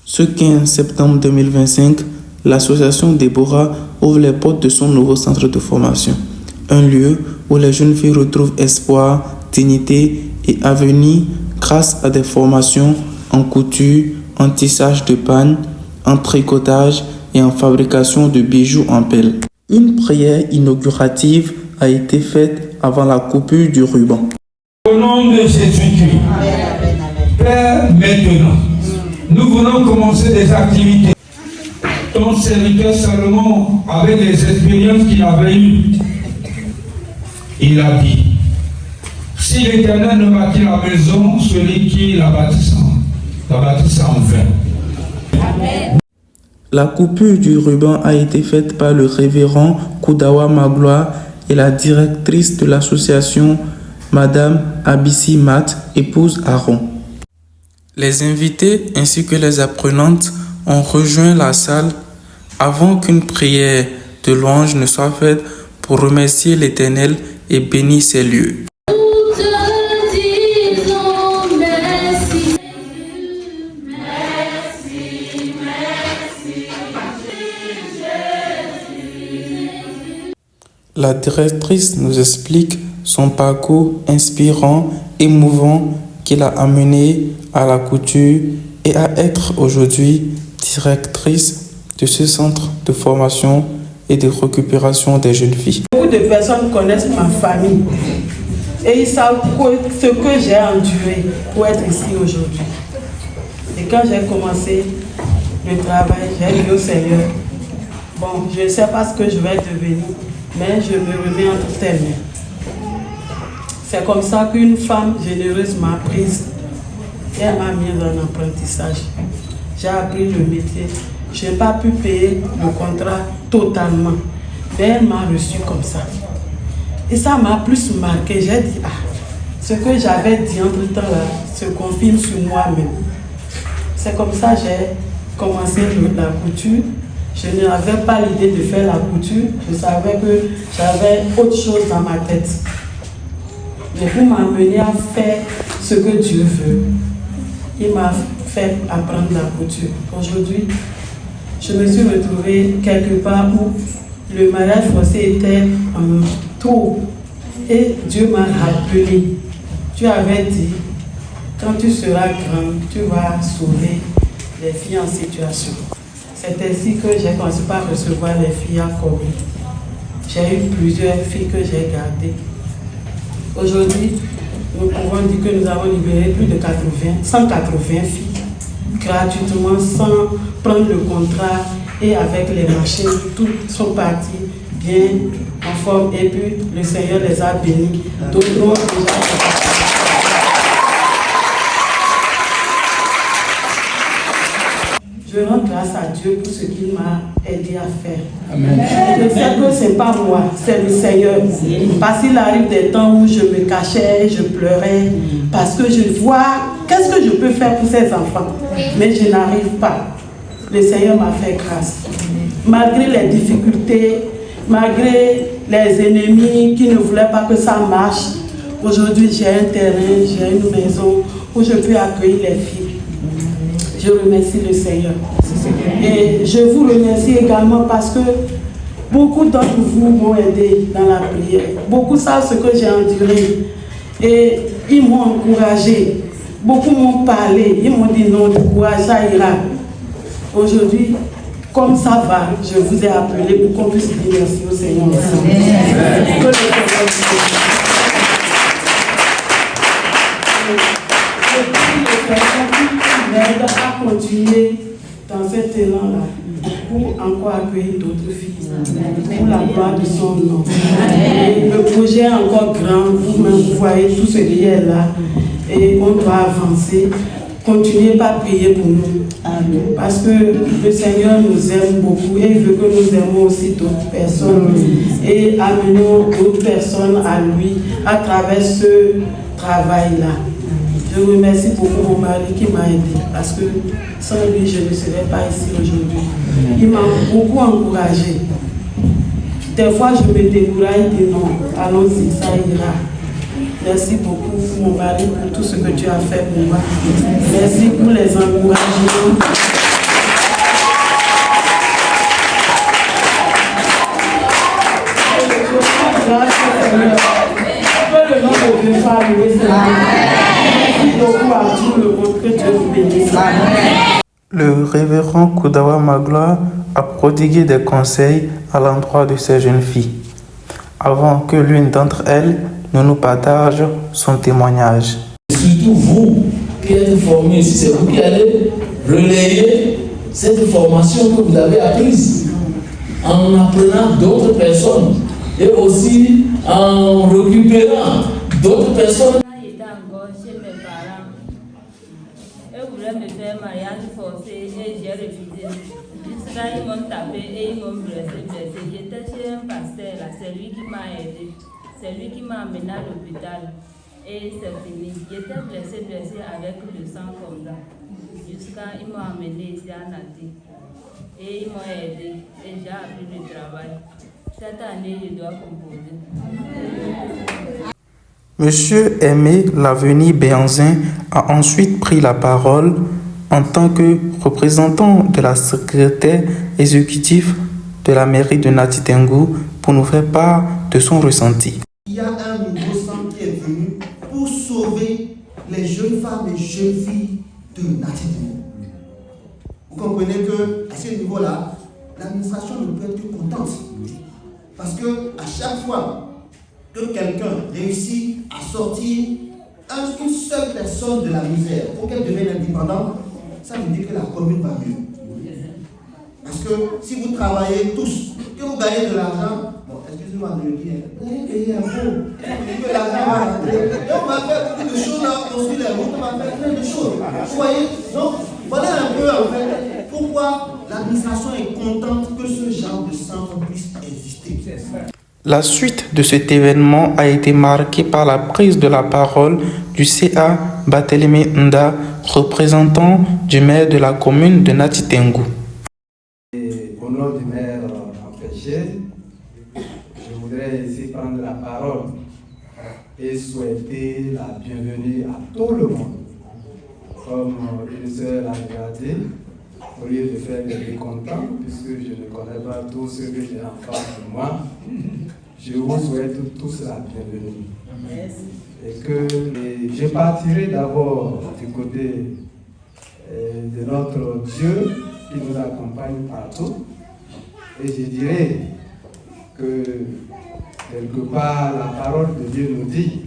Ce 15 septembre 2025, l'association Déborah ouvre les portes de son nouveau centre de formation. Un lieu où les jeunes filles retrouvent espoir, dignité et avenir grâce à des formations en couture, en tissage de panne, en tricotage et en fabrication de bijoux en pelle. Une prière inaugurative a été faite avant la coupure du ruban. Au nom de Jésus-Christ, Père, maintenant, nous voulons commencer des activités. Ton serviteur Salomon, avec les expériences qu'il avait eues, il a dit, si l'Éternel ne bâtit la maison, celui qui la bâtisse en vain. Amen. La coupure du ruban a été faite par le révérend Koudawa Magloire et la directrice de l'association, Madame Abissi Mat, épouse Aaron. Les invités ainsi que les apprenantes ont rejoint la salle avant qu'une prière de louange ne soit faite pour remercier l'Éternel et bénir ces lieux. La directrice nous explique son parcours inspirant, émouvant qui l'a amenée à la couture et à être aujourd'hui directrice de ce centre de formation et de récupération des jeunes filles. Beaucoup de personnes connaissent ma famille et ils savent ce que j'ai enduré pour être ici aujourd'hui. Et quand j'ai commencé le travail, j'ai dit au Seigneur, bon, je ne sais pas ce que je vais devenir, mais je me remets entre tes mains. C'est comme ça qu'une femme généreuse m'a prise et elle m'a mis dans l'apprentissage. J'ai appris le métier. Je n'ai pas pu payer le contrat totalement, mais elle m'a reçu comme ça. Et ça m'a plus marqué. J'ai dit, ce que j'avais dit entre-temps là se confirme sur moi-même. C'est comme ça que j'ai commencé la couture. Je n'avais pas l'idée de faire la couture. Je savais que j'avais autre chose dans ma tête. Mais pour m'amener à faire ce que Dieu veut, il m'a fait apprendre la couture. Aujourd'hui, je me suis retrouvée quelque part où le mariage forcé était en tour. Et Dieu m'a rappelé. Tu avais dit, quand tu seras grande, tu vas sauver les filles en situation. C'est ainsi que j'ai commencé par recevoir les filles à Corée. J'ai eu plusieurs filles que j'ai gardées. Aujourd'hui, nous pouvons dire que nous avons libéré plus de 180 filles gratuitement, sans prendre le contrat et avec les machines. Toutes sont parties bien en forme et puis le Seigneur les a bénies. D'autres ont déjà... Je rends grâce à Dieu pour ce qu'il m'a aidé à faire. Amen. Je sais que ce n'est pas moi, c'est le Seigneur. Parce qu'il arrive des temps où je me cachais, je pleurais, parce que je vois qu'est-ce que je peux faire pour ces enfants. Mais je n'arrive pas. Le Seigneur m'a fait grâce. Malgré les difficultés, malgré les ennemis qui ne voulaient pas que ça marche, aujourd'hui j'ai un terrain, j'ai une maison où je peux accueillir les filles. Je remercie le Seigneur. Et je vous remercie également parce que beaucoup d'entre vous m'ont aidé dans la prière. Beaucoup savent ce que j'ai enduré. Et ils m'ont encouragé. Beaucoup m'ont parlé. Ils m'ont dit non, du courage, ça ira. Aujourd'hui, comme ça va, je vous ai appelé pour qu'on puisse dire merci au Seigneur. M'aide à continuer dans cet élan-là pour encore accueillir d'autres filles, pour la gloire de son nom. Et le projet est encore grand, vous voyez tout ce qui est là, et on doit avancer. Continuez par prier pour nous. Amen. Parce que le Seigneur nous aime beaucoup et il veut que nous aimons aussi d'autres personnes. Et amenons d'autres personnes à lui à travers ce travail-là. Je remercie beaucoup mon mari qui m'a aidé parce que sans lui, je ne serais pas ici aujourd'hui. Il m'a beaucoup encouragé. Des fois, je me décourage et dis non, allons-y, ça ira. Merci beaucoup, mon mari, pour tout ce que tu as fait pour moi. Merci pour les encouragements. Le révérend Koudawa Magloire a prodigué des conseils à l'endroit de ces jeunes filles, avant que l'une d'entre elles ne nous partage son témoignage. Surtout vous qui êtes formés ici, c'est vous qui allez relayer cette formation que vous avez apprise en apprenant d'autres personnes et aussi en récupérant d'autres personnes. Me faire mariage forcé et j'ai refusé. Jusqu'à ils m'ont tapé et ils m'ont blessé. J'étais chez un pasteur là, c'est lui qui m'a aidé. C'est lui qui m'a amené à l'hôpital. Et c'est fini. J'étais blessé avec le sang comme ça. Jusqu'à ils m'ont amené ici à Nati. Et ils m'ont aidé. Et j'ai appris le travail. Cette année, je dois composer. Monsieur Aimé Laveni Béanzin a ensuite pris la parole en tant que représentant de la secrétaire exécutive de la mairie de Nati Tengu pour nous faire part de son ressenti. Il y a un nouveau centre qui est venu pour sauver les jeunes femmes et jeunes filles de Nati Tengu. Vous comprenez qu'à ce niveau-là, l'administration ne peut être que contente. Parce que à chaque fois que quelqu'un réussit à sortir une seule personne de la misère pour qu'elle devienne indépendante, ça veut dire que la commune va mieux. Parce que si vous travaillez tous, que vous gagnez de l'argent, bon, excusez-moi de le dire, vous allez payer un peu. Que l'argent va rentrer. Et on va faire beaucoup de choses là, construire les routes, on va faire plein de choses. Vous voyez? Donc, voilà un peu en fait pourquoi l'administration est contente que ce genre de centre puisse exister. La suite de cet événement a été marquée par la prise de la parole du CA Barthélémy Nda, représentant du maire de la commune de Nati Tengu. Au nom du maire empêché, je voudrais ici prendre la parole et souhaiter la bienvenue à tout le monde. Comme une sœur l'a dit, au lieu de faire des mécontents, puisque je ne connais pas tous ceux que j'ai en face de moi, je vous souhaite tous la bienvenue. Et je partirai d'abord du côté de notre Dieu qui nous accompagne partout. Et je dirais que quelque part la parole de Dieu nous dit,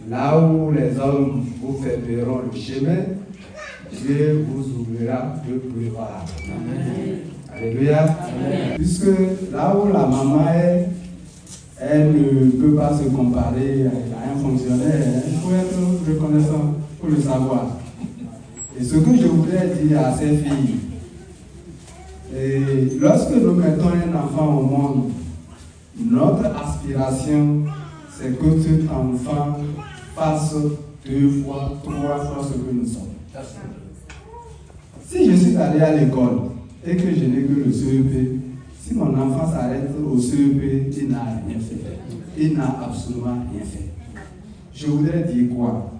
là où les hommes vous fermeront le chemin, Dieu vous ouvrira le boulevard. Alléluia. Amen. Puisque là où la maman est, elle ne peut pas se comparer à un fonctionnaire. Il faut être reconnaissant pour le savoir. Et ce que je voudrais dire à ces filles, lorsque nous mettons un enfant au monde, notre aspiration, c'est que cet enfant fasse 2 fois, 3 fois ce que nous sommes. Si je suis allé à l'école et que je n'ai que le CEP, si mon enfant s'arrête au CEP, il n'a rien fait. Il n'a absolument rien fait. Je voudrais dire quoi?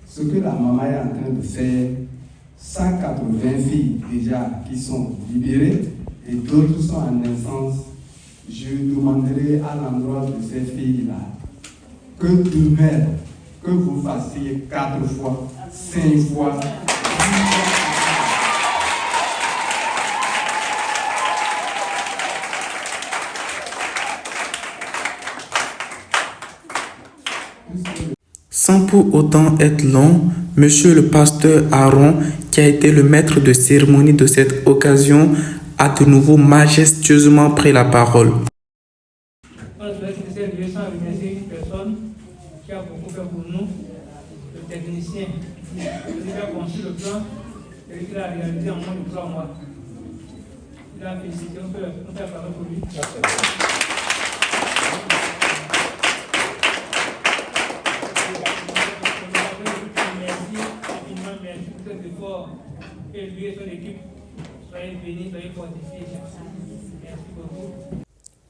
Ce que la maman est en train de faire, 180 filles déjà qui sont libérées et d'autres sont en naissance, je demanderai à l'endroit de ces filles-là que demain, que vous fassiez 4 fois, 5 fois, 10 fois. Sans pour autant être long, Monsieur le pasteur Aaron, qui a été le maître de cérémonie de cette occasion, a de nouveau majestueusement pris la parole. On souhaite que cette lieu sans remercier une personne qui a beaucoup fait pour nous, le technicien, celui qui a conçu le plan et qui l'a réalisé en moins de 3 mois. Il a félicité, on fait la parole pour lui. Et lui et son équipe, soyez bénis, soyez fortifiés. Merci beaucoup.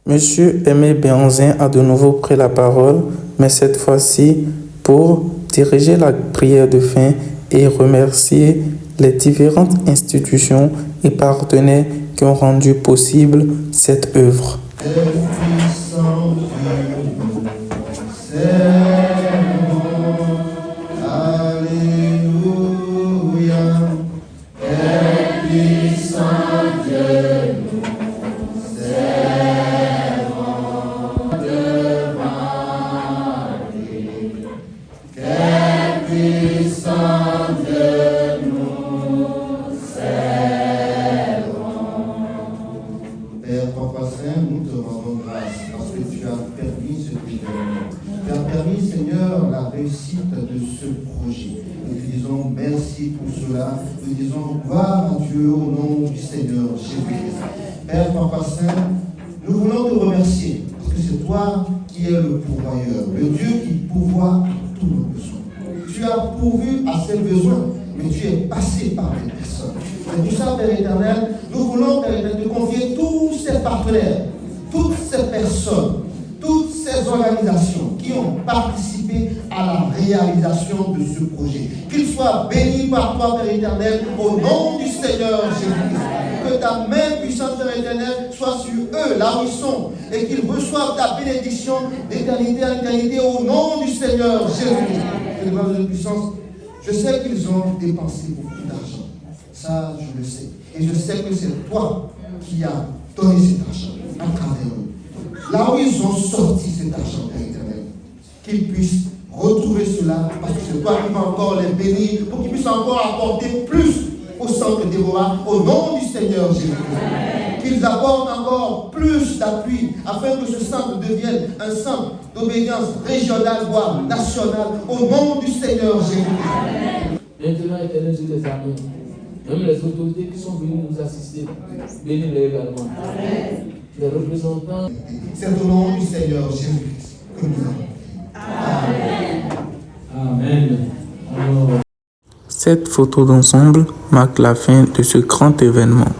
Monsieur Aimé Béanzin a de nouveau pris la parole, mais cette fois-ci pour diriger la prière de fin et remercier les différentes institutions et partenaires qui ont rendu possible cette œuvre. nous disons gloire à Dieu au nom du Seigneur Jésus-Christ. Père, Papa Saint, nous voulons te remercier parce que c'est toi qui es le pourvoyeur, le Dieu qui pourvoit tous nos besoins. Tu as pourvu à ces besoins, mais tu es passé par les personnes. C'est tout ça, Père éternel, nous voulons, Père éternel, te confier tous ces partenaires, toutes ces personnes, toutes ces organisations qui ont participé à la réalisation de ce projet. Qu'ils soient bénis par toi, Père éternel, au nom du Seigneur Jésus-Christ. Que ta main puissante, Père éternel, soit sur eux, là où ils sont, et qu'ils reçoivent ta bénédiction d'éternité à éternité au nom du Seigneur Jésus-Christ. Que de puissance, je sais qu'ils ont dépensé beaucoup d'argent. Ça, je le sais. Et je sais que c'est toi qui as donné cet argent à travers eux. Là où ils ont sorti cet argent, Père éternel, qu'ils puissent retrouver cela, parce que c'est toi qui vas encore les bénir, pour qu'ils puissent encore apporter plus au centre Déborah, au nom du Seigneur Jésus-Christ. Qu'ils apportent encore plus d'appui, afin que ce centre devienne un centre d'obéissance régionale, voire nationale, au nom du Seigneur Jésus-Christ. Maintenant, éternel Dieu des armées, même les autorités qui sont venues nous assister, bénis-les également. Amen. Les représentants. C'est au nom du Seigneur Jésus-Christ que nous avons. Amen. Amen. Cette photo d'ensemble marque la fin de ce grand événement.